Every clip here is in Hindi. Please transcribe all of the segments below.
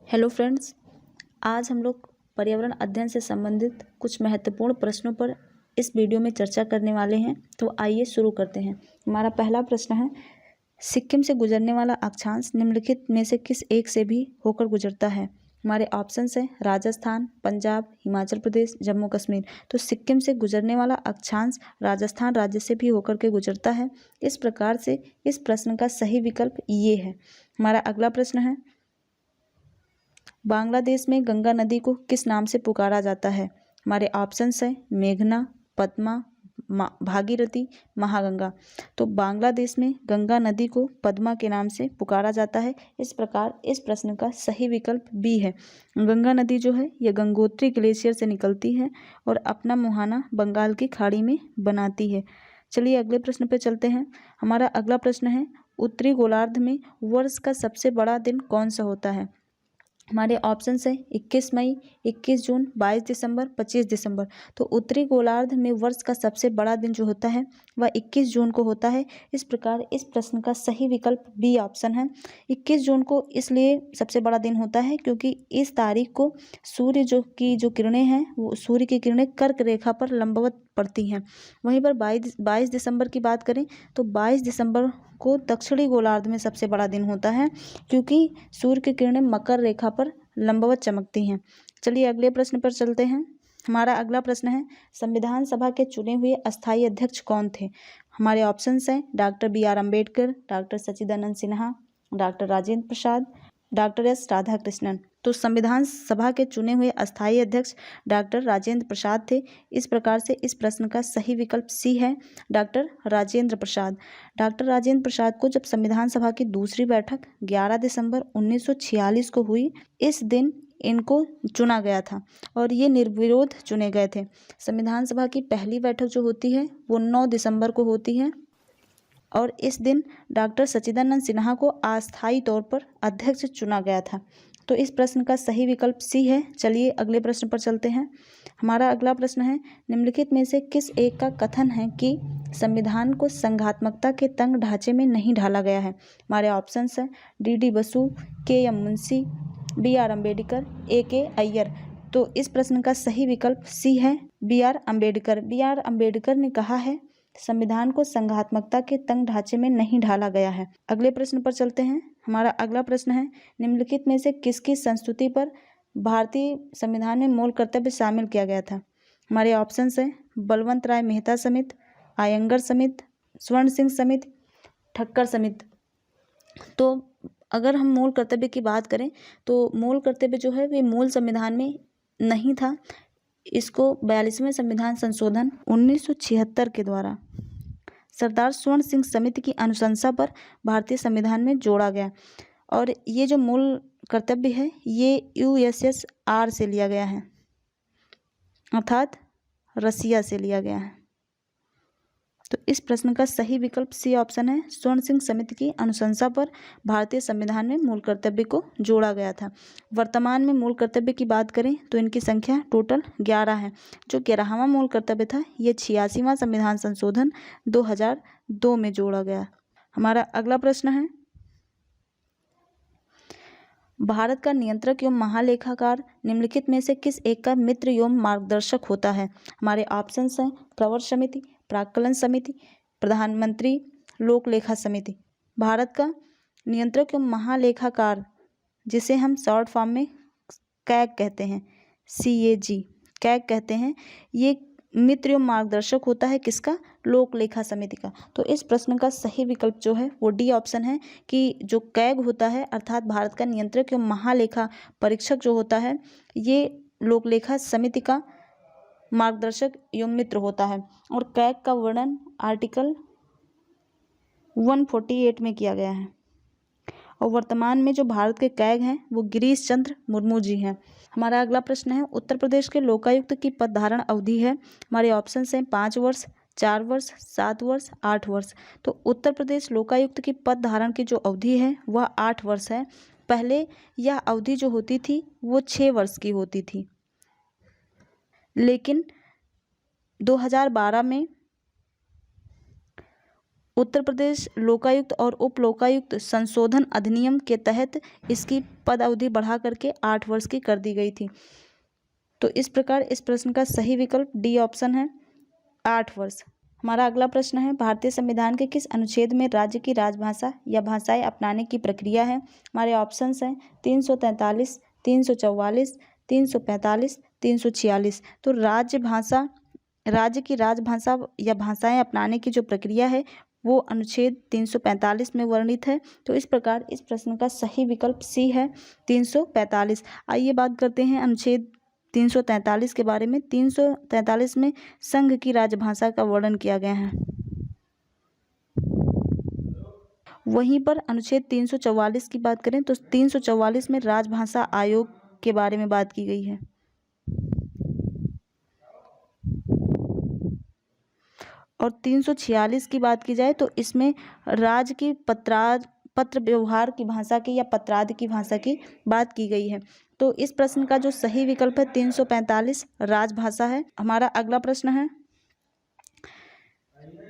हेलो फ्रेंड्स, आज हम लोग पर्यावरण अध्ययन से संबंधित कुछ महत्वपूर्ण प्रश्नों पर इस वीडियो में चर्चा करने वाले हैं। तो आइए शुरू करते हैं। हमारा पहला प्रश्न है, सिक्किम से गुजरने वाला अक्षांश निम्नलिखित में से किस एक से भी होकर गुजरता है? हमारे ऑप्शंस हैं राजस्थान, पंजाब, हिमाचल प्रदेश, जम्मू कश्मीर। तो सिक्किम से गुजरने वाला अक्षांश राजस्थान राज्य से भी होकर के गुजरता है। इस प्रकार से इस प्रश्न का सही विकल्प ये है। हमारा अगला प्रश्न है, बांग्लादेश में गंगा नदी को किस नाम से पुकारा जाता है? हमारे ऑप्शंस हैं मेघना, पद्मा, भागीरथी, महागंगा। तो बांग्लादेश में गंगा नदी को पद्मा के नाम से पुकारा जाता है। इस प्रकार इस प्रश्न का सही विकल्प बी है। गंगा नदी जो है यह गंगोत्री ग्लेशियर से निकलती है और अपना मुहाना बंगाल की खाड़ी में बनाती है। चलिए अगले प्रश्न पर चलते हैं। हमारा अगला प्रश्न है, उत्तरी गोलार्ध में वर्ष का सबसे बड़ा दिन कौन सा होता है? हमारे ऑप्शंस हैं 21 मई, 21 जून, 22 दिसंबर, 25 दिसंबर। तो उत्तरी गोलार्ध में वर्ष का सबसे बड़ा दिन जो होता है वह 21 जून को होता है। इस प्रकार इस प्रश्न का सही विकल्प बी ऑप्शन है। 21 जून को इसलिए सबसे बड़ा दिन होता है क्योंकि इस तारीख को सूर्य जो किरणें हैं वो सूर्य की किरणें कर्क रेखा पर लंबवत पड़ती हैं। वहीं पर 22 दिसंबर की बात करें तो 22 दिसंबर को दक्षिणी गोलार्ध में सबसे बड़ा दिन होता है क्योंकि सूर्य की किरणें मकर रेखा पर लंबवत चमकती हैं। चलिए अगले प्रश्न पर चलते हैं। हमारा अगला प्रश्न है, संविधान सभा के चुने हुए अस्थायी अध्यक्ष कौन थे? हमारे ऑप्शंस हैं डॉक्टर B.R. अम्बेडकर, डॉक्टर सच्चिदानंद Sinha, doctor Rajendra Prasad, doctor S. Radhakrishnan. तो संविधान सभा के चुने हुए अस्थायी अध्यक्ष डॉक्टर राजेंद्र प्रसाद थे। इस प्रकार से इस प्रश्न का सही विकल्प सी है, डॉक्टर राजेंद्र प्रसाद। डॉक्टर राजेंद्र प्रसाद को जब संविधान सभा की दूसरी बैठक 11 दिसंबर 1946 को हुई, इस दिन इनको चुना गया था और ये निर्विरोध चुने गए थे। संविधान सभा की पहली बैठक जो होती है वो 9 दिसंबर को होती है और इस दिन डॉक्टर सच्चिदानंद सिन्हा को अस्थायी तौर पर अध्यक्ष चुना गया था। तो इस प्रश्न का सही विकल्प सी है। चलिए अगले प्रश्न पर चलते हैं। हमारा अगला प्रश्न है, निम्नलिखित में से किस एक का कथन है कि संविधान को संघात्मकता के तंग ढांचे में नहीं ढाला गया है? हमारे ऑप्शंस हैं D.D. Basu, K.M. Munshi, B.R. Ambedkar, A.K. Iyer. तो इस प्रश्न का सही विकल्प सी है, B.R. अम्बेडकर। B.R. अम्बेडकर ने कहा है संविधान को संघात्मकता के तंग ढांचे में नहीं ढाला गया है। अगले प्रश्न पर चलते हैं। हमारा अगला प्रश्न है, निम्नलिखित में से किसकी संस्तुति पर भारतीय संविधान में मूल कर्तव्य शामिल किया गया था? हमारे ऑप्शंस हैं बलवंत राय मेहता समिति, आयंगर समिति, स्वर्ण सिंह समिति, ठक्कर समिति। तो अगर हम मूल कर्तव्य की बात करें तो मूल कर्तव्य जो है वे मूल संविधान में नहीं था। इसको 42वें संविधान संशोधन 1976 के द्वारा सरदार स्वर्ण सिंह समिति की अनुशंसा पर भारतीय संविधान में जोड़ा गया और ये जो मूल कर्तव्य है ये USSR से लिया गया है, अर्थात रसिया से लिया गया है। तो इस प्रश्न का सही विकल्प सी ऑप्शन है, स्वर्ण सिंह समिति की अनुशंसा पर भारतीय संविधान में मूल कर्तव्य को जोड़ा गया था। वर्तमान में मूल कर्तव्य की बात करें तो इनकी संख्या टोटल 11 है। जो 11वां मूल कर्तव्य था ये 86वां संविधान संशोधन 2002 में जोड़ा गया। हमारा अगला प्रश्न है, भारत का नियंत्रक एवं महालेखाकार निम्नलिखित में से किस एक का मित्र एवं मार्गदर्शक होता है? हमारे ऑप्शंस हैं प्रवर समिति, प्राक्कलन समिति, प्रधानमंत्री लोक लेखा समिति। भारत का नियंत्रक एवं महालेखाकार, जिसे हम शॉर्ट फॉर्म में कैग कहते हैं, CAG कैग कहते हैं, ये मित्र एवं मार्गदर्शक होता है किसका? लोक लेखा समिति का। तो इस प्रश्न का सही विकल्प जो है वो डी ऑप्शन है कि जो कैग होता है अर्थात भारत का नियंत्रक एवं महालेखा परीक्षक जो होता है ये लोक लेखा समिति का मार्गदर्शक एवं मित्र होता है। और कैग का वर्णन आर्टिकल 148 में किया गया है और वर्तमान में जो भारत के कैग हैं वो गिरीश चंद्र मुर्मू जी हैं। हमारा अगला प्रश्न है, उत्तर प्रदेश के लोकायुक्त की पद धारण अवधि है? हमारे ऑप्शंस हैं 5 वर्ष, 4 वर्ष, 7 वर्ष, 8 वर्ष। तो उत्तर प्रदेश लोकायुक्त की पद धारण की जो अवधि है वह 8 वर्ष है। पहले यह अवधि जो होती थी वो 6 वर्ष की होती थी, लेकिन 2012 में उत्तर प्रदेश लोकायुक्त और उप लोकायुक्त संशोधन अधिनियम के तहत इसकी पद अवधि बढ़ा करके 8 वर्ष की कर दी गई थी। तो इस प्रकार इस प्रश्न का सही विकल्प डी ऑप्शन है, 8 वर्ष। हमारा अगला प्रश्न है, भारतीय संविधान के किस अनुच्छेद में राज्य की राजभाषा या भाषाएं अपनाने की प्रक्रिया है? हमारे ऑप्शंस हैं 343, 344, 345, 346। तो राज्य की राजभाषा या भाषाएं अपनाने की जो प्रक्रिया है वो अनुच्छेद 345 में वर्णित है। तो इस प्रकार इस प्रश्न का सही विकल्प सी है, 345। आइए बात करते हैं अनुच्छेद 343 के बारे में। 343 में संघ की राजभाषा का वर्णन किया गया है। वहीं पर अनुच्छेद 344 की बात करें तो 344 में राजभाषा आयोग के बारे में बात की गई है। और 346 की बात की जाए तो इसमें राज्य की पत्र व्यवहार की भाषा की या पत्रादि की भाषा की बात की गई है। तो इस प्रश्न का जो सही विकल्प है 345 राजभाषा है। हमारा अगला प्रश्न है,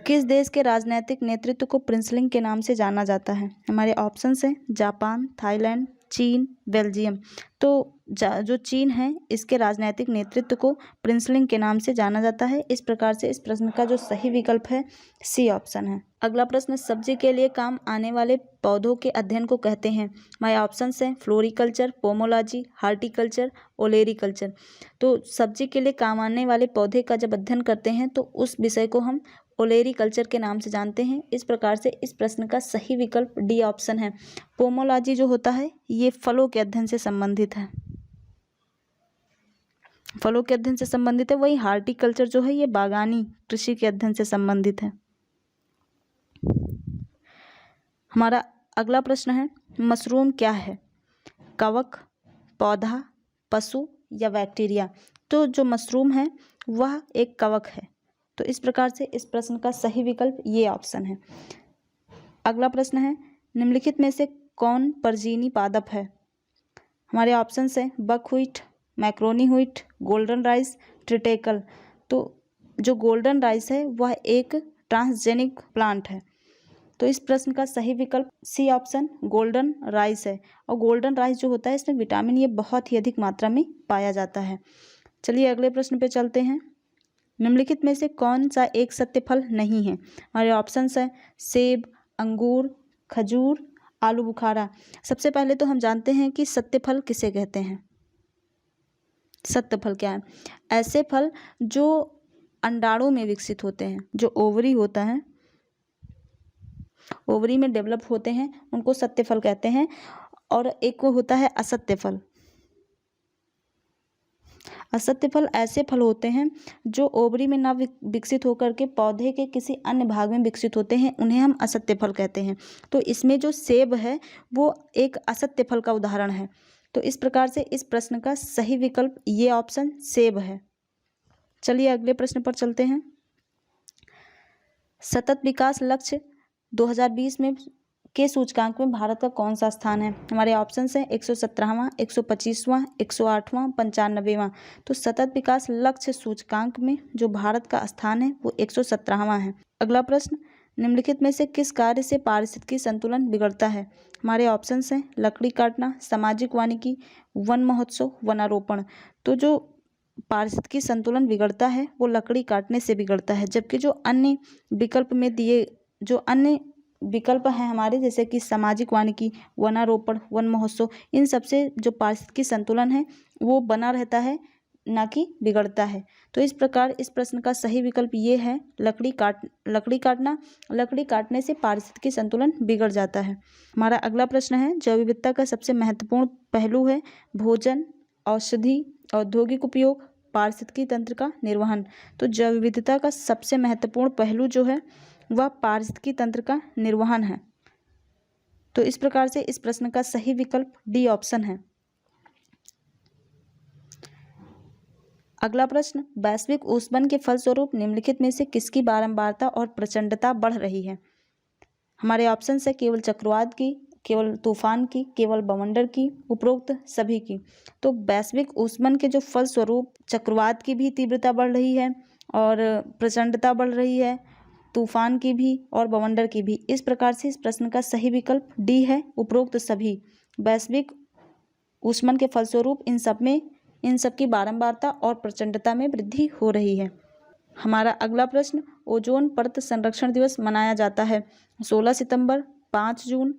किस देश के राजनैतिक नेतृत्व को प्रिंसलिंग के नाम से जाना जाता है? हमारे ऑप्शंस हैं जापान, थाईलैंड, चीन, बेल्जियम। तो जो चीन है इसके राजनैतिक नेतृत्व को प्रिंसलिंग के नाम से जाना जाता है। इस प्रकार से इस प्रश्न का जो सही विकल्प है सी ऑप्शन है। अगला प्रश्न, सब्जी के लिए काम आने वाले पौधों के अध्ययन को कहते हैं? हमारे ऑप्शंस हैं फ्लोरिकल्चर, पोमोलॉजी, हार्टिकल्चर, ओलेरिकल्चर। तो सब्जी के लिए काम आने वाले पौधे का जब अध्ययन करते हैं तो उस विषय को हम ओलेरिकल्चर के नाम से जानते हैं। इस प्रकार से इस प्रश्न का सही विकल्प डी ऑप्शन है। पोमोलॉजी जो होता है ये फलों के अध्ययन से संबंधित है, फलों के अध्ययन से संबंधित है। वही हार्टिकल्चर जो है ये बागानी कृषि के अध्ययन से संबंधित है। हमारा अगला प्रश्न है, मशरूम क्या है? कवक, पौधा, पशु या बैक्टीरिया? तो जो मशरूम है वह एक कवक है। तो इस प्रकार से इस प्रश्न का सही विकल्प ये ऑप्शन है। अगला प्रश्न है, निम्नलिखित में से कौन परजीवी पादप है? हमारे ऑप्शंस हैं buckwheat, macaroni wheat, golden rice, triticale. तो जो गोल्डन राइस है वह एक ट्रांसजेनिक प्लांट है। तो इस प्रश्न का सही विकल्प सी ऑप्शन गोल्डन राइस है। और गोल्डन राइस जो होता है इसमें विटामिन ए बहुत ही अधिक मात्रा में पाया जाता है। चलिए अगले प्रश्न पे चलते हैं, निम्नलिखित में से कौन सा एक सत्य फल नहीं है? हमारे ऑप्शंस हैं सेब, अंगूर, खजूर, आलू बुखारा। सबसे पहले तो हम जानते हैं कि सत्य फल किसे कहते हैं। सत्य फल क्या है? ऐसे फल जो अंडाणु में विकसित होते हैं, जो ओवरी होता है, ओवरी में डेवलप होते हैं, उनको सत्य फल कहते हैं। और एक वो होता है असत्य फल। असत्य फल ऐसे फल होते हैं जो ओवरी में ना विकसित होकर के पौधे के किसी अन्य भाग में विकसित होते हैं, उन्हें हम असत्य फल कहते हैं। तो इसमें जो सेब है वो एक असत्य फल का उदाहरण है। तो इस प्रकार से इस प्रश्न का सही विकल्प ये ऑप्शन सेब है। चलिए अगले प्रश्न पर चलते हैं, सतत विकास लक्ष्य 2020 में के सूचकांक में भारत का कौन सा स्थान है? हमारे ऑप्शंस हैं 117वां, 125वां, 108वां, 95वां। तो सतत विकास लक्ष्य सूचकांक में जो भारत का स्थान है वो 117वां है। अगला प्रश्न, निम्नलिखित में से किस कार्य से पारिस्थितिकी संतुलन बिगड़ता है? हमारे ऑप्शंस हैं लकड़ी काटना, सामाजिक वानिकी, वन महोत्सव, वनारोपण। तो जो पारिस्थितिकी संतुलन बिगड़ता है वो लकड़ी काटने से बिगड़ता है, जबकि जो अन्य विकल्प में दिए जो अन्य विकल्प हैं हमारे, जैसे कि सामाजिक वानिकी, वनारोपण, वन महोत्सव, इन सबसे जो पारिस्थितिकी संतुलन है वो बना रहता है, ना कि बिगड़ता है। तो इस प्रकार इस प्रश्न का सही विकल्प ये है लकड़ी काटना। लकड़ी काटने से पारिस्थितिकी संतुलन बिगड़ जाता है। हमारा अगला प्रश्न है, जैव विविधता का सबसे महत्वपूर्ण पहलू है भोजन, औषधि, औद्योगिक उपयोग, पारिस्थितिकी तंत्र का निर्वहन। तो जैव विविधता का सबसे महत्वपूर्ण पहलू जो है वह पारिस्थितिकी तंत्र का निर्वहन है। तो इस प्रकार से इस प्रश्न का सही विकल्प डी ऑप्शन है। अगला प्रश्न, वैश्विक ऊष्मन के फलस्वरूप निम्नलिखित में से किसकी बारंबारता और प्रचंडता बढ़ रही है? हमारे ऑप्शन है केवल चक्रवात की, केवल तूफान की, केवल बवंडर की, उपरोक्त सभी की। तो वैश्विक ऊष्मन के जो फलस्वरूप चक्रवात की भी तीव्रता बढ़ रही है और प्रचंडता बढ़ रही है, तूफान की भी और बवंडर की भी। इस प्रकार से इस प्रश्न का सही विकल्प डी है, उपरोक्त सभी। वैश्विक ऊष्मन के फलस्वरूप इन सब की बारंबारता और प्रचंडता में वृद्धि हो रही है। हमारा अगला प्रश्न, ओजोन परत संरक्षण दिवस मनाया जाता है 16 सितंबर, 5 जून,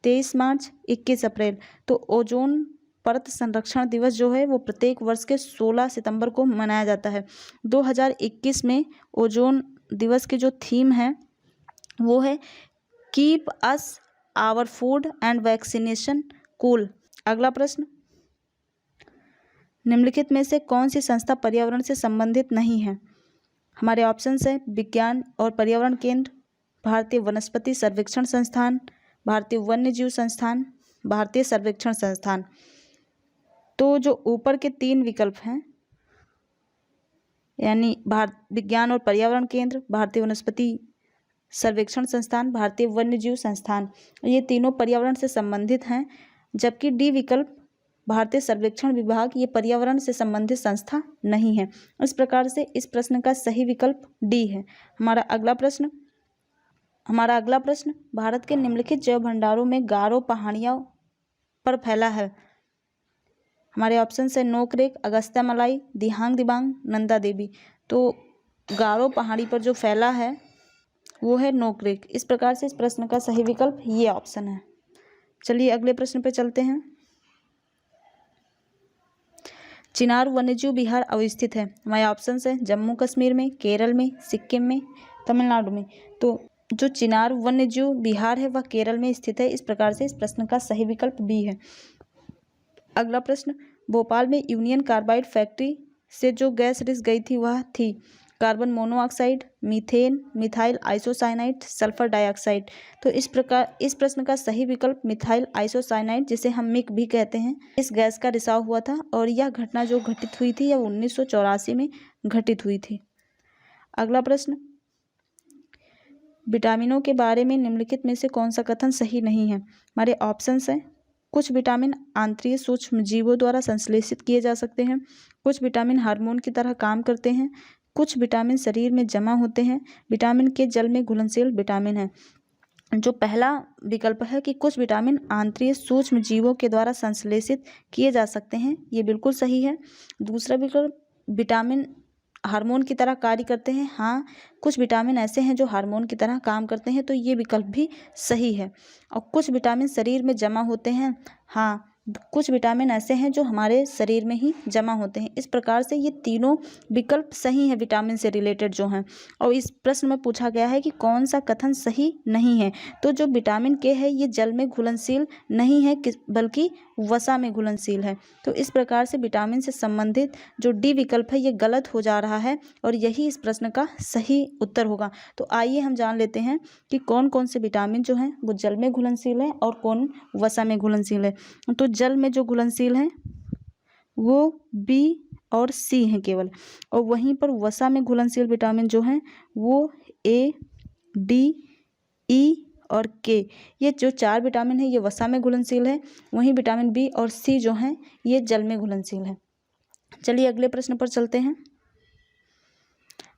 23 मार्च, 21 अप्रैल। तो ओजोन परत संरक्षण दिवस जो है वो प्रत्येक वर्ष के 16 सितंबर को मनाया जाता है। 2021 में ओजोन दिवस की जो थीम है वो है keep us our food and vaccination cool. अगला प्रश्न, निम्नलिखित में से कौन सी संस्था पर्यावरण से संबंधित नहीं है? हमारे ऑप्शंस हैं विज्ञान और पर्यावरण केंद्र, भारतीय वनस्पति सर्वेक्षण संस्थान, भारतीय वन्य जीव संस्थान, भारतीय सर्वेक्षण संस्थान। तो जो ऊपर के 3 विकल्प हैं यानी विज्ञान और पर्यावरण केंद्र, भारतीय वनस्पति सर्वेक्षण संस्थान, भारतीय वन्य जीव संस्थान, ये तीनों पर्यावरण से संबंधित हैं। जबकि डी विकल्प भारतीय सर्वेक्षण विभाग ये पर्यावरण से संबंधित संस्था नहीं है। इस प्रकार से इस प्रश्न का सही विकल्प डी है। हमारा अगला प्रश्न, भारत के निम्नलिखित जैव भंडारों में गारो पहाड़ियों पर फैला है। हमारे ऑप्शन है नोकरेक, अगस्त्यामलाई, दिहांग दिबांग, नंदा देवी। तो गारो पहाड़ी पर जो फैला है वो है नोकरेक। इस प्रकार से इस प्रश्न का सही विकल्प ये ऑप्शन है। चलिए अगले प्रश्न पे चलते हैं। चिनार वन्यजीव विहार अवस्थित है। हमारे ऑप्शन है जम्मू कश्मीर में, केरल में, सिक्किम में, तमिलनाडु में। तो जो चिनार वन्यजीव विहार है वह केरल में स्थित है। इस प्रकार से इस प्रश्न का सही विकल्प बी है। अगला प्रश्न, भोपाल में यूनियन कार्बाइड फैक्ट्री से जो गैस रिस गई थी वह थी carbon monoxide, methane, methyl isocyanide, sulphur dioxide. तो इस प्रश्न का सही विकल्प मिथाइल आइसोसाइनाइड, जिसे हम मिक भी कहते हैं, इस गैस का रिसाव हुआ था और यह घटना जो घटित हुई थी यह 1984 में घटित हुई थी। अगला प्रश्न, विटामिनों के बारे में निम्नलिखित में से कौन सा कथन सही नहीं है? हमारे ऑप्शंस हैं कुछ विटामिन आंतरिक सूक्ष्म जीवों द्वारा संश्लेषित किए जा सकते हैं, कुछ विटामिन हार्मोन की तरह काम करते हैं, कुछ विटामिन शरीर में जमा होते हैं, विटामिन के जल में घुलनशील विटामिन है। जो पहला विकल्प है कि कुछ विटामिन आंतरिक सूक्ष्म जीवों के द्वारा संश्लेषित किए जा सकते हैं, ये बिल्कुल सही है। दूसरा विकल्प विटामिन हार्मोन की तरह कार्य करते हैं, हाँ कुछ विटामिन ऐसे हैं जो हार्मोन की तरह काम करते हैं, तो ये विकल्प भी सही है। और कुछ विटामिन शरीर में जमा होते हैं, हाँ कुछ विटामिन ऐसे हैं जो हमारे शरीर में ही जमा होते हैं। इस प्रकार से ये तीनों विकल्प सही हैं विटामिन से रिलेटेड जो हैं। और इस प्रश्न में पूछा गया है कि कौन सा कथन सही नहीं है। तो जो विटामिन के है ये जल में घुलनशील नहीं है बल्कि वसा में घुलनशील है। तो इस प्रकार से विटामिन से संबंधित जो डी विकल्प है ये गलत हो जा रहा है और यही इस प्रश्न का सही उत्तर होगा। तो आइए हम जान लेते हैं कि कौन कौन से विटामिन जो हैं वो जल में घुलनशील है और कौन वसा में घुलनशील है। तो जल में जो घुलनशील हैं वो बी और सी हैं केवल, और वहीं पर वसा में घुलनशील विटामिन जो हैं वो ए, डी, ई और के, ये जो 4 विटामिन है ये वसा में घुलनशील है। वहीं विटामिन बी और सी जो हैं ये जल में घुलनशील है। चलिए अगले प्रश्न पर चलते हैं।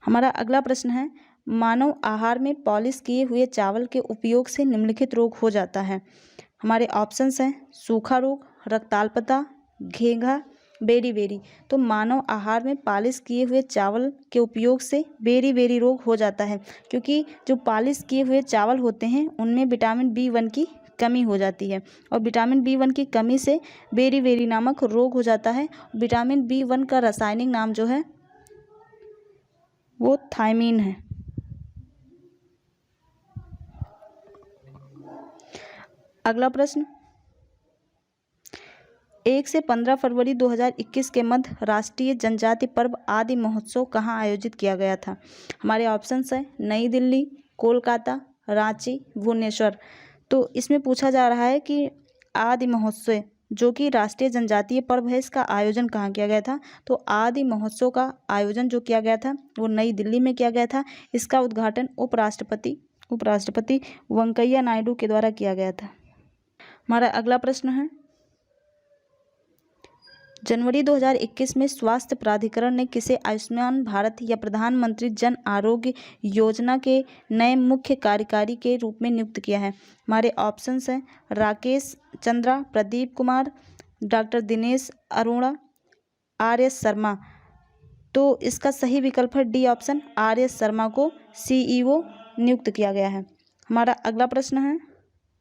हमारा अगला प्रश्न है, मानव आहार में पॉलिश किए हुए चावल के उपयोग से निम्नलिखित रोग हो जाता है। हमारे ऑप्शंस हैं सूखा रोग, रक्ताल्पता, घेंघा, बेरी। तो मानव आहार में पॉलिश किए हुए चावल के उपयोग से बेरी रोग हो जाता है, क्योंकि जो पॉलिश किए हुए चावल होते हैं उनमें विटामिन B1 की कमी हो जाती है और विटामिन B1 की कमी से बेरी नामक रोग हो जाता है। विटामिन B1 का रासायनिक नाम जो है वो थायमीन है। अगला प्रश्न, 1 से 15 फरवरी 2021 के मध्य राष्ट्रीय जनजाति पर्व आदि महोत्सव कहाँ आयोजित किया गया था? हमारे ऑप्शंस हैं नई दिल्ली, कोलकाता, रांची, भुवनेश्वर। तो इसमें पूछा जा रहा है कि आदि महोत्सव जो कि राष्ट्रीय जनजातीय पर्व है इसका आयोजन कहाँ किया गया था? तो आदि महोत्सव का आयोजन जो किया गया था वो नई दिल्ली में किया गया था। इसका उद्घाटन उपराष्ट्रपति वेंकैया नायडू के द्वारा किया गया था। हमारा अगला प्रश्न है, जनवरी 2021 में स्वास्थ्य प्राधिकरण ने किसे आयुष्मान भारत या प्रधानमंत्री जन आरोग्य योजना के नए मुख्य कार्यकारी के रूप में नियुक्त किया है? हमारे ऑप्शंस हैं राकेश चंद्रा, प्रदीप कुमार, डॉक्टर दिनेश अरोड़ा, आर.एस. शर्मा। तो इसका सही विकल्प है डी ऑप्शन, आर.एस. शर्मा को सीईओ नियुक्त किया गया है। हमारा अगला प्रश्न है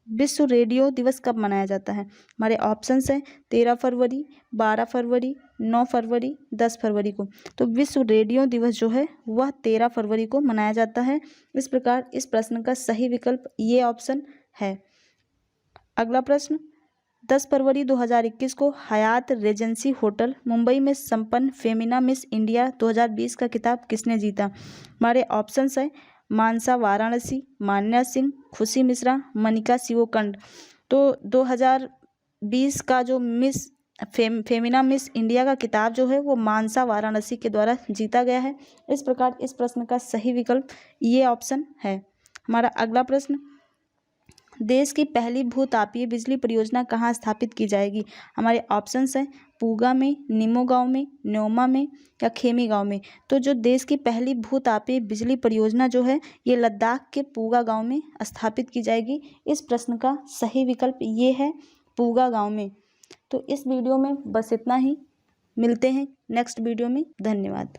विश्व रेडियो दिवस कब मनाया जाता है? हमारे ऑप्शंस हैं 13 फरवरी, 12 फरवरी, 9 फरवरी, 10 फरवरी को। तो विश्व रेडियो दिवस जो है वह 13 फरवरी को मनाया जाता है। इस प्रकार इस प्रश्न का सही विकल्प ये ऑप्शन है। अगला प्रश्न 10 फरवरी 2021 को हयात रेजेंसी होटल मुंबई में संपन्न फेमिना मिस इंडिया 2020 का खिताब किसने जीता? हमारे ऑप्शंस हैं मानसा वाराणसी, मान्या सिंह, खुशी मिश्रा, मनिका शिवोकंड। तो 2020 का जो फेमिना मिस इंडिया का खिताब जो है वो मानसा वाराणसी के द्वारा जीता गया है। इस प्रकार इस प्रश्न का सही विकल्प ये ऑप्शन है। हमारा अगला प्रश्न देश की पहली भूतापीय बिजली परियोजना कहाँ स्थापित की जाएगी? हमारे ऑप्शंस हैं पूगा में, निमो गांव में, न्योमा में या खेमी गांव में। तो जो देश की पहली भूतापीय बिजली परियोजना जो है ये लद्दाख के पूगा गांव में स्थापित की जाएगी। इस प्रश्न का सही विकल्प ये है पूगा गांव में। तो इस वीडियो में बस इतना ही। मिलते हैं नेक्स्ट वीडियो में। धन्यवाद।